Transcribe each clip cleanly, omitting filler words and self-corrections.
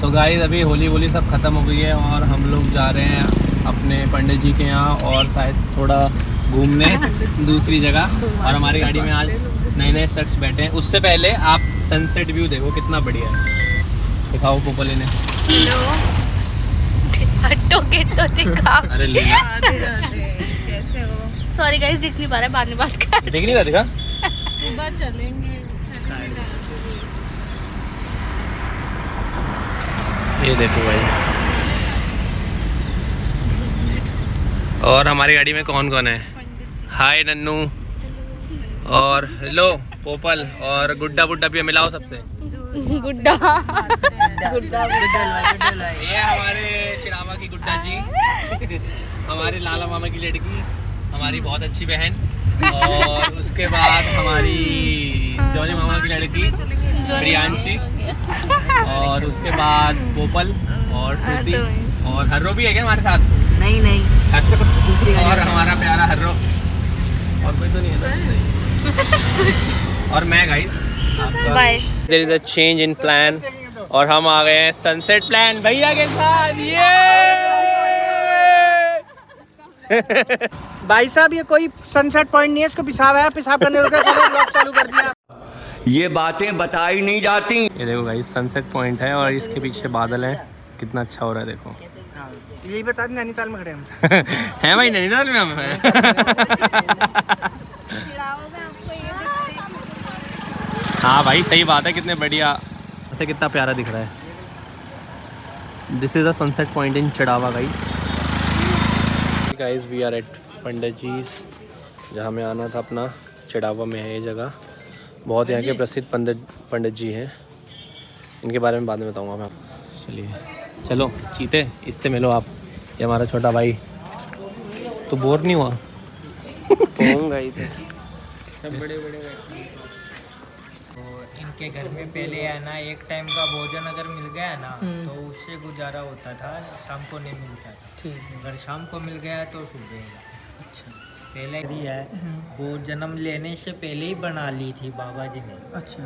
तो गाइस अभी होली सब ख़त्म हो गई है और हम लोग जा रहे हैं अपने पंडित जी के यहाँ और शायद थोड़ा घूमने दूसरी जगह। और हमारी गाड़ी में आज नए शख्स बैठे हैं। उससे पहले आप सनसेट व्यू देखो कितना बढ़िया है। दिखाओ पोपली ने। हटोगे तो दिखा। अरे लीला कैसे हो? सॉरी गाइस, दिख नहीं पा रहा है, बाद में बात कर। देख नहीं रहा दिखा। सुबह चलेंगे। ये देखो भाई। और हमारी गाड़ी में कौन कौन है? हाय नन्नू और हेलो पोपल और गुड्डा बुड्डा भी मिलाओ सबसे। गुड्डा ये हमारे चिरावा की गुड्डा जी हमारे लाला मामा की लड़की, हमारी बहुत अच्छी बहन। और उसके बाद हमारी जॉनी मामा की लड़की प्रियांशी। और उसके बाद पोपल और श्रुति और हर्रो भी है क्या हमारे साथ? नहीं दूसरी और हमारा प्यारा हर्रो और कोई तो नहीं है ना। और मैं guys bye. There is a change in plan और हम आ गए हैं सनसेट प्लान भैया के साथ। ये भाई साहब ये कोई सनसेट पॉइंट नहीं है, इसको पेशाब है, पेशाब करने रुके सारे ब्लॉग चालू कर दिया। ये बातें बताई नहीं जाती। ये देखो गाइस सनसेट पॉइंट है और इसके पीछे बादल है। कितना अच्छा हो रहा है देखो। यही बता दें नैनीताल में खड़े हम हैं भाई नैनीताल में हम हैं। हाँ भाई सही बात है। कितने बढ़िया ऐसे कितना प्यारा दिख रहा है। This is a sunset point in Chirawa guys. Guys we are at Pandit ji's, जहाँ में आना था अपना। चिड़ावा में है ये जगह। बहुत यहाँ के प्रसिद्ध पंडित जी हैं। इनके बारे में बाद में बताऊँगा मैं आपको। चलिए चलो चीते इससे मिलो आप। ये हमारा छोटा भाई। तो बोर नहीं हुआ? सब बड़े इनके घर में पहले है ना एक टाइम का भोजन अगर मिल गया ना तो उससे गुजारा होता था, शाम को नहीं मिलता था। ठीक, अगर शाम को मिल गया तो सुबह। अच्छा, पहले ही है वो जन्म लेने से पहले ही बना ली थी बाबा जी ने। अच्छा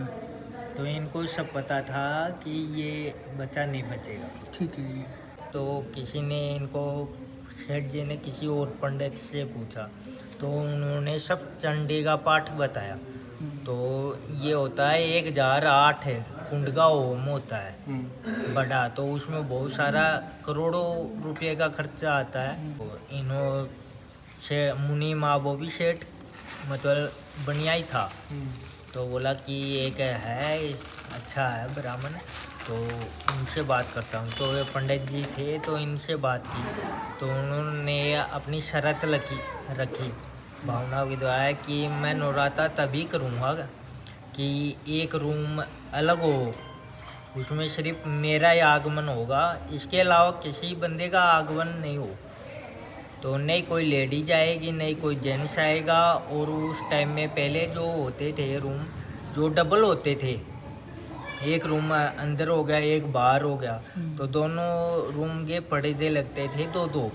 तो इनको सब पता था कि ये बच्चा नहीं बचेगा। ठीक है। तो किसी ने इनको, सेठ जी ने किसी और पंडित से पूछा तो उन्होंने सब चंडी का पाठ बताया। तो ये होता है 1008 कुंड का होम होता है बड़ा, तो उसमें बहुत सारा करोड़ों रुपए का खर्चा आता है। तो इन्होंने मुनि माँ वो भी सेठ मतलब बढ़िया ही था। तो बोला कि एक है अच्छा है ब्राह्मण, तो उनसे बात करता हूँ। तो ये पंडित जी थे तो इनसे बात की तो उन्होंने अपनी शर्त रखी भावना विद्वान कि मैं नवराता तभी करूँगा कि एक रूम अलग हो, उसमें सिर्फ मेरा ही आगमन होगा, इसके अलावा किसी बंदे का आगमन नहीं हो। तो नहीं कोई लेडीज आएगी नहीं कोई जेंट्स आएगा। और उस टाइम में पहले जो होते थे रूम जो डबल होते थे, एक रूम अंदर हो गया एक बाहर हो गया, तो दोनों रूम के पर्दे लगते थे दो।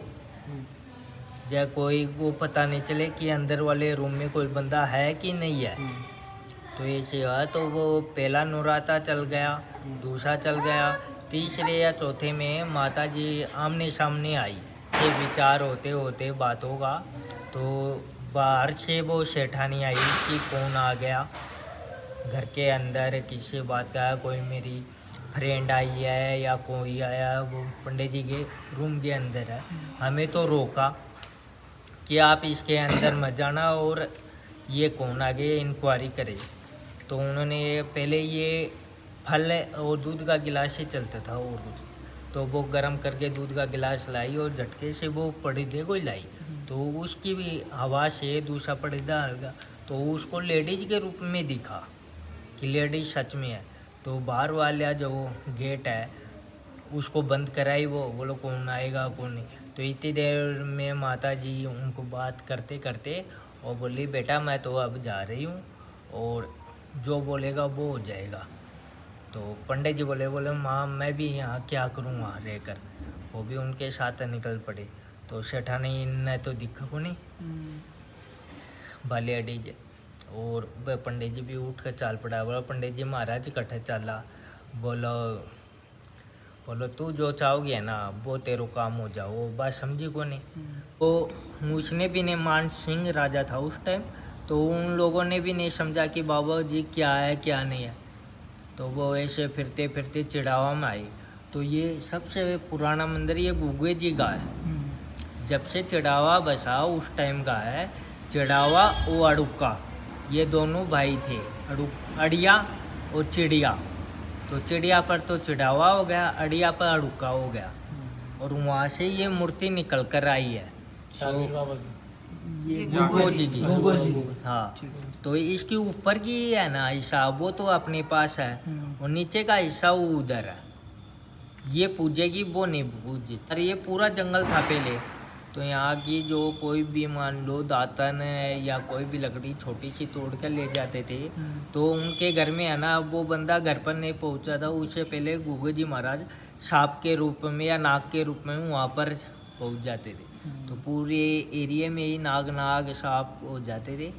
या कोई वो पता नहीं चले कि अंदर वाले रूम में कोई बंदा है कि नहीं है। तो ऐसे हुआ तो वो पहला नवराता चल गया, दूसरा चल गया, तीसरे या चौथे में माता जी आमने सामने आई। ये विचार होते होते बात होगा तो बाहर से वो सेठानी आई कि कौन आ गया घर के अंदर, किससे बात का, कोई मेरी फ्रेंड आई है या कोई आया। वो पंडित जी के रूम के अंदर है। हमें तो रोका कि आप इसके अंदर मत जाना और ये कौन आगे इंक्वायरी करे। तो उन्होंने पहले ये फल और दूध का गिलास ही चलता था और कुछ, तो वो गर्म करके दूध का गिलास लाई और झटके से वो पर्दे को लाई। तो उसकी भी हवा से दूसरा पर्दा हल्का, तो उसको लेडीज के रूप में दिखा कि लेडीज सच में है। तो बाहर वाला जो गेट है उसको बंद कराई। वो बोलो कौन आएगा कौन नहीं। तो इतनी देर में माता जी उनको बात करते करते और बोली बेटा मैं तो अब जा रही हूँ और जो बोलेगा वो हो जाएगा। तो पंडित जी बोले माँ मैं भी यहाँ क्या करूँ वहाँ रहकर। वो भी उनके साथ निकल पड़े। तो सेठानी ने तो दिखा को नहीं भाले अडीज। और वह पंडित जी भी उठ कर चाल पड़ा। बोला पंडित जी महाराज कट्ठे चाला। बोलो बोलो तू जो चाहोगे है ना वो तेरो काम हो जाओ, वो बात समझी को नहीं। वो मूछने भी नहीं, मान सिंह राजा था उस टाइम, तो उन लोगों ने भी नहीं समझा कि बाबा जी क्या है क्या नहीं है। तो वो ऐसे फिरते फिरते चिड़ावा में आई। तो ये सबसे पुराना मंदिर ये गुगे जी का है। जब से चिड़ावा बसा उस टाइम का है। चिड़ावा और अड़ुक्का ये दोनों भाई थे, अड़िया और चिड़िया। तो चिड़िया पर तो चिड़ावा हो गया, अड़िया पर अड़ुक्का हो गया, और वहाँ से ये मूर्ति निकल कर आई है। तो ये गुगो जी। हाँ, तो इसके ऊपर की है ना हिस्सा वो तो अपने पास है, और नीचे का हिस्सा वो उधर है। ये पूजेगी वो नहीं पूजी। अरे ये पूरा जंगल था पहले, तो यहाँ की जो कोई भी मान लो दातन या कोई भी लकड़ी छोटी सी तोड़ कर ले जाते थे, तो उनके घर में है ना वो बंदा घर पर नहीं पहुँचा था, उससे पहले गुगे जी महाराज सांप के रूप में या नाग के रूप में वहाँ पर पहुँच जाते थे। तो पूरे एरिया में ही नाग सांप हो जाते थे।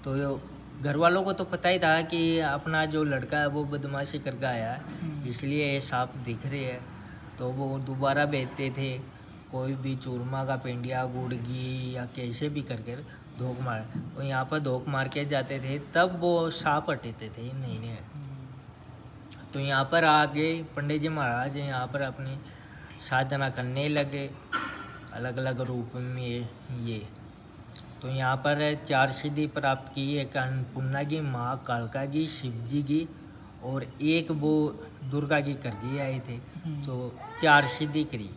तो घर वालों को तो पता ही था कि अपना जो लड़का है वो बदमाशी करके आया है, इसलिए ये सांप दिख रहे हैं। तो वो दोबारा भेजते थे, कोई भी चूरमा का पेंडिया गुड़गी या कैसे भी करके धोख मार, तो यहाँ पर धोख मार के जाते थे, तब वो सांप हटते थे नहीं। तो यहाँ पर आके पंडित जी महाराज यहाँ पर अपनी साधना करने लगे अलग अलग रूप में ये। तो यहाँ पर 4 सिद्धि प्राप्त की, एक अन्नपूर्णा की, माँ कालका की, शिव जी की, और एक वो दुर्गा की कर दी आए थे। तो 4 सिद्धि करी।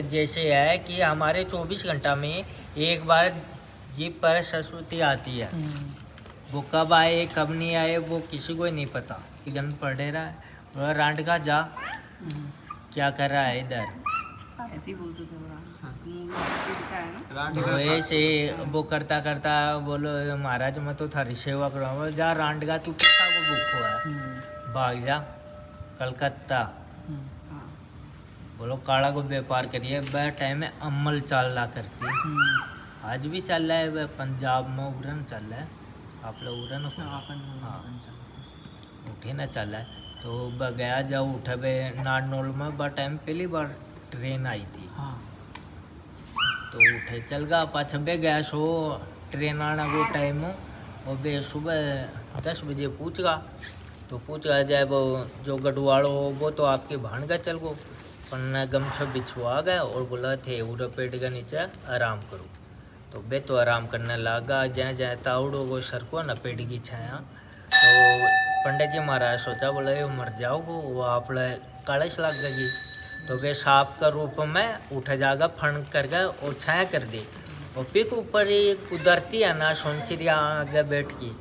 जैसे है कि हमारे 24 घंटा में एक बार जीप पर सरस्वती आती है। वो कब आए कब नहीं आए वो किसी को ही नहीं पता। गन पढ़ रहा है और रांड का जा क्या कर रहा है इधर, ऐसे ही बोलते थे तो ऐसे वो करता करता बोलो महाराज मैं तो थारी सेवा करूँगा, जा रांड का तू किसा को भूखो है, भाग जा कलकत्ता। बोलो काला को व्यापार करिए, वह टाइम में अमल चलना करती, आज भी चल रहा है। वह पंजाब में उड़न चल रहा है, आप लोग उड़न हाँ उठे ना चल रहा है। तो वह गया जब उठे वे नारनौल में, वह टाइम पहली बार ट्रेन आई थी। तो उठे चल गया, पाछे बे गया सो ट्रेन आना वो टाइम हो, और बे सुबह 10 बजे पूछ गा। तो पूछ गा जाए वो जो गढ़वालो वो तो आपके भान का चल गो, पर गमछा बिछवा गया और बोला थे उड़ा पेड़ के नीचे आराम करो। तो बे तो आराम करने लगा, जहाँ जहाँ ताउड़ो वो सरको न पेड़ की छाया। तो पंडित जी महाराज सोचा बोला ये मर जाओगो, वो आप कलश लग गई। तो वे सांप का रूप में उठ जाएगा, फण कर गए और छाया कर दी, और पिक ऊपर एक उधरती है ना सोनचिड़िया आगे बैठ की।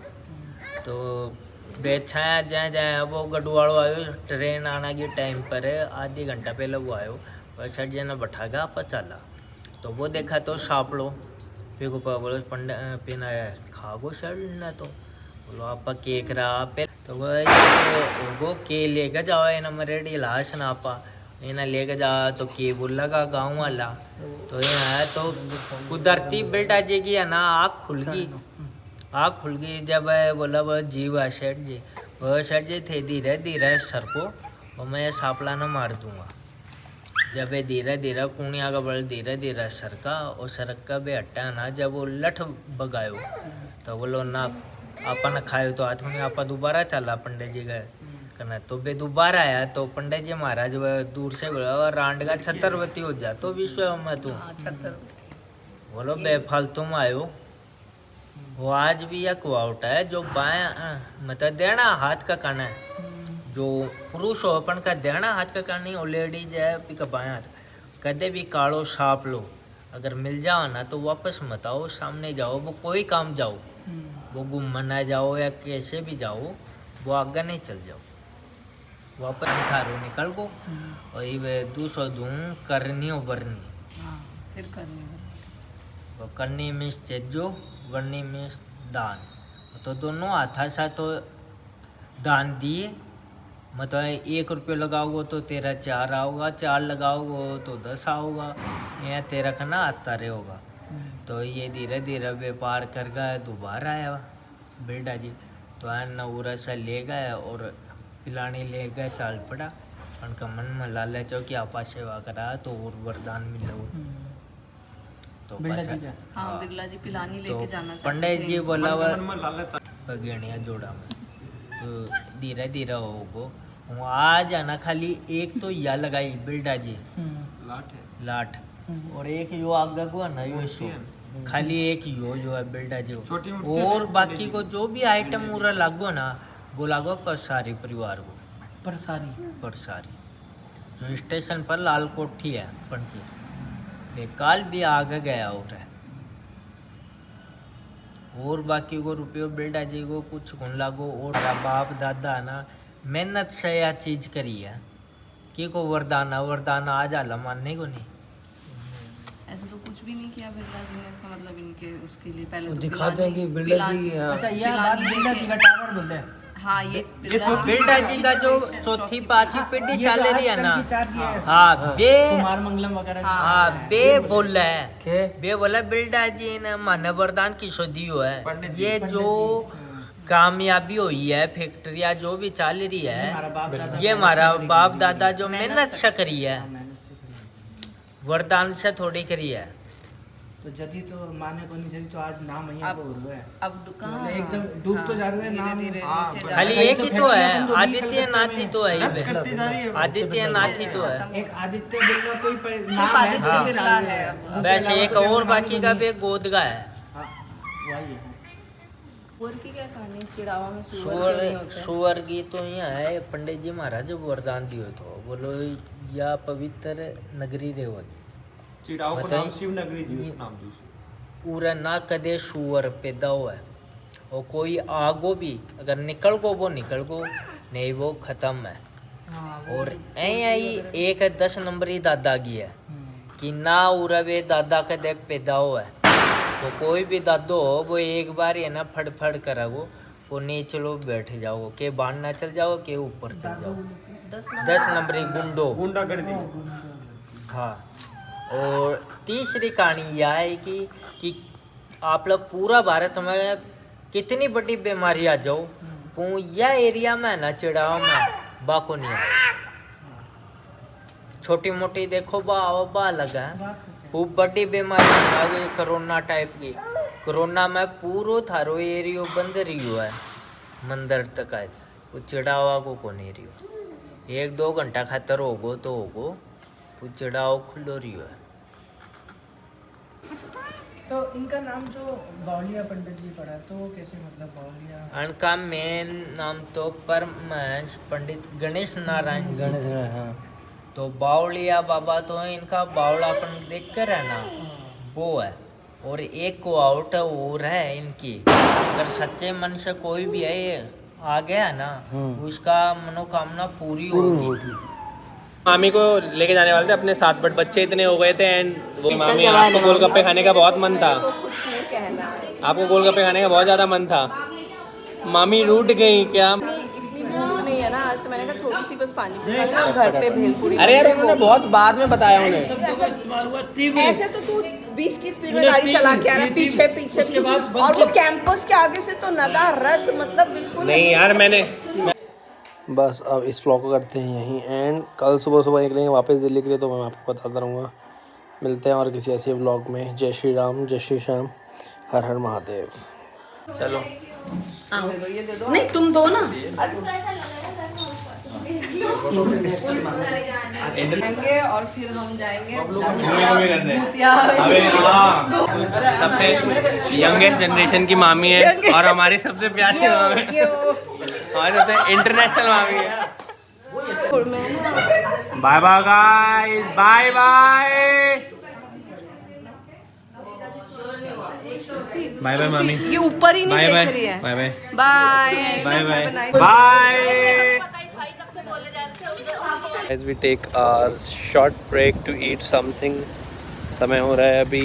तो वे छाया जहाँ जहाँ वो गढ़वाड़ो आयो ट्रेन आना के टाइम पर है, आधी घंटा पहले वो आयो, वह सर जी ने बैठा गया आपा चला। तो वो देखा तो सांप लो, फिर ऊपर बोलो पंडित पीना खागो सर न, तो बोलो आपा केक रहा पे। तो वो के लेकर जाओ है ना मरेडी लाश ना आपा इन्हें लेके जा, तो के बोला का गाँव वाला। तो यहाँ तो कुदरती बेटा जी की है ना आँख खुल गई जब बोला वह जीव है शेठ जी, वह शेठ जी थे धीरे धीरे सर को और मैं सापला न मार दूंगा। जब धीरे धीरे कुणिया का बल धीरे धीरे सरका, और सरक का बे हटा ना, जब वो लठ बगायो तो बोलो ना आपा न खायो, तो हाथ में आपा दोबारा चला पंडित जी गए करना। तो बे दोबारा आया, तो पंडित जी महाराज वह दूर से बोला रांड का छतरवती हो जा, तो विश्व में तू बोलो बेफालतू में आयो। वो आज भी एक वाउट है जो बाया मतलब देना हाथ का काना है, जो पुरुष हो अपन का देना हाथ का काना नहीं, और लेडीज है पिका बाया हाथ। कदे भी कालो सांप लो अगर मिल जाओ ना तो वापस मत आओ, सामने जाओ, वो कोई काम जाओ, वो घूमना जाओ या कैसे भी जाओ, वो आगे नहीं चल जाओ, वापस थारो निकल गो। और ये दूसरा दूँ करनी और बरनी, फिर करनी वो करनी मीन्स चेजो, वर्णी मीन्स दान। तो दोनों हाथा सा तो दान दिए, मतलब 1 रुपये लगाओगे तो तेरा 4 आओगा, 4 लगाओगे तो 10 आओगा, या तेरा खाना आता रहेगा। तो ये धीरे धीरे व्यापार कर गया, दोबारा आया बेटा जी। तो न उरा सा ले गए और पिलाने ले गए, चाल पड़ा उनका मन में लालच हो कि आपा सेवा करा तो और वरदान मिले। तो बिरला जी पाछा- का हाँ बिरला जी पिलानी तो लेके जाना चाहते पंडित थे। जी बोला हुआ बगेड़िया जोड़ा में तो धीरे धीरे होगो वो आ जाना। खाली एक तो या लगाई बिल्डा जी लाठ और एक यो आगे को है ना यो सो खाली एक यो जो है बिल्डा जी और बाकी को जो भी आइटम पूरा लागो ना वो लागो परसारी परिवार को पर सारी परसारी जो स्टेशन पर लाल कोठी है पनकी बेकाल भी आगे गया और बाकी को रुपये बिल्डा जी को कुछ गुण लागो और बाप दादा ना मेहनत से यह चीज करी है कि को वरदान आ जाला मानने को नहीं। ऐसे तो कुछ भी नहीं किया बिरला जी ने, इसका मतलब इनके उसके लिए पहले तो दिखा देंगे बिरला जी। अच्छा ये बात बिरला जी का टावर बोल रहे हैं। हाँ ये बिरला जी का जो चौथी पांचवी पीढ़ी ये जो चल रही है आजकल ना की चार ये है, हाँ बे कुमार मंगलम वगैरह हाँ बे बोल रहा है बे बोला बिरला जी ने मानव वरदान की शोधी हुआ है। ये जो कामयाबी हुई है फैक्ट्रिया जो भी चल रही है ये हमारा बाप दादा जो मेहनत से करी है वरदान से थोड़ी करी है। तो जदी तो माने को नहीं जदी तो आज नाम यहाँ अब- पे हो रहा है अब दुकान मतलब एकदम डूब तो जा रहा है नाम। धीरे नीचे जा खाली रहा है। एक ही तो है आदित्य नाथ ही तो है आदित्य नाथ ही तो है एक आदित्य बिरला कोई सिर्फ नाम है आदित्य जो बिरला चालू है अब। वैसे एक और बाकी का भी गोदगा है। हाँ, वही है। सुअर की क्या कहानी, चिड़ावा में सुअर क्यों सुअर नहीं होते? सुअर की तो यहाँ है पंडित जी महाराज वरदान दियो तो बोलो या पवित्र नगरी रेव चिड़ाव को नाम शिव नगरी दियो नाम दी पूरा ना कदे सुअर पैदा हुआ है और कोई आगो भी अगर निकल गो वो निकल गो नहीं वो खत्म है। और आई एक 10 नंबरी दादा की है कि ना उरा वे दादा कदे पैदा हुआ है तो कोई भी दादो हो वो एक बार ये ना फड़ करा वो नहीं चलो बैठ जाओ के बाण ना चल जाओ के ऊपर चल जाओ 10 नंबरी गुंडा कर दी। हाँ और तीसरी कहानी यह है कि आप लोग पूरा भारत में कितनी बड़ी बीमारी आ जाओ यह एरिया में ना चिड़ावा में बाको नहीं है। छोटी मोटी देखो बा लगा है खूब बड़ी बीमारी आ गई कोरोना टाइप की। कोरोना में पूरो थारो एरियो बंद रही है मंदिर तक आए वो चिड़ावा को नहीं रही 1-2 घंटा खातर होगो तो होगो वो चिड़ावा खुलो रही है। तो इनका नाम जो बावलिया पंडित जी पड़ा तो वो कैसे मतलब बावलिया इनका मेन नाम तो परमहंस पंडित गणेश नारायण हाँ। तो बावलिया बाबा तो इनका बावलापन देख कर है ना वो है और एक को आउट और है इनकी अगर सच्चे मन से कोई भी है ये आ गया ना उसका मनोकामना पूरी होगी। मामी को लेके जाने वाले थे अपने साथ बट बच्चे इतने हो गए थे एंड वो मामी आपको गोलगप्पे खाने का बहुत मन था आपको गोलगप्पे खाने का बहुत ज़्यादा मन था मामी रूठ गई क्या। इतनी भूख नहीं है ना आज तो मैंने कहा थोड़ी सी बस पानी पी घर पे भेलपूरी अरे यार उन्होंने बहुत बाद में बताया उन्हें। ऐसे तो तू 20 की स्पीड में गाड़ी चला के आ रहा है पीछे पीछे और वो कैंपस के आगे से तो नदारद मतलब बिल्कुल नहीं यार मैंने बस अब इस व्लॉग को करते हैं यहीं एंड कल सुबह निकलेंगे वापस दिल्ली के लिए तो मैं आपको बताता रहूँगा। मिलते हैं और किसी ऐसे व्लॉग में। जय श्री राम जय श्री श्याम हर हर महादेव। चलो नहीं तुम दो ना जाएंगे और फिर हम जाएंगे सबसे यंगेस्ट जनरेशन की मामी है और हमारी सबसे प्यारी मामी है और सबसे इंटरनेशनल मामी है। Bye bye guys bye bye bye bye मामी ये ऊपर ही नहीं बाय बाय देख रही है bye bye bye bye bye bye. As we take a short break to eat something, समय हो रहा है अभी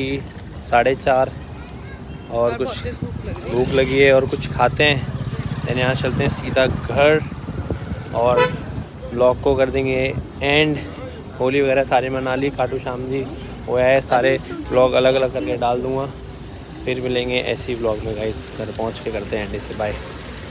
4:30 और कुछ भूख लगी है और कुछ खाते हैं देन यहाँ चलते हैं सीधा घर और ब्लॉग को कर देंगे एंड। होली वगैरह सारी मना ली खाटू श्याम जी वो है सारे ब्लॉग अलग अलग करके डाल दूँगा। फिर मिलेंगे ऐसी ब्लॉग में गाइस घर पहुँच के करते हैं एंड से बाय।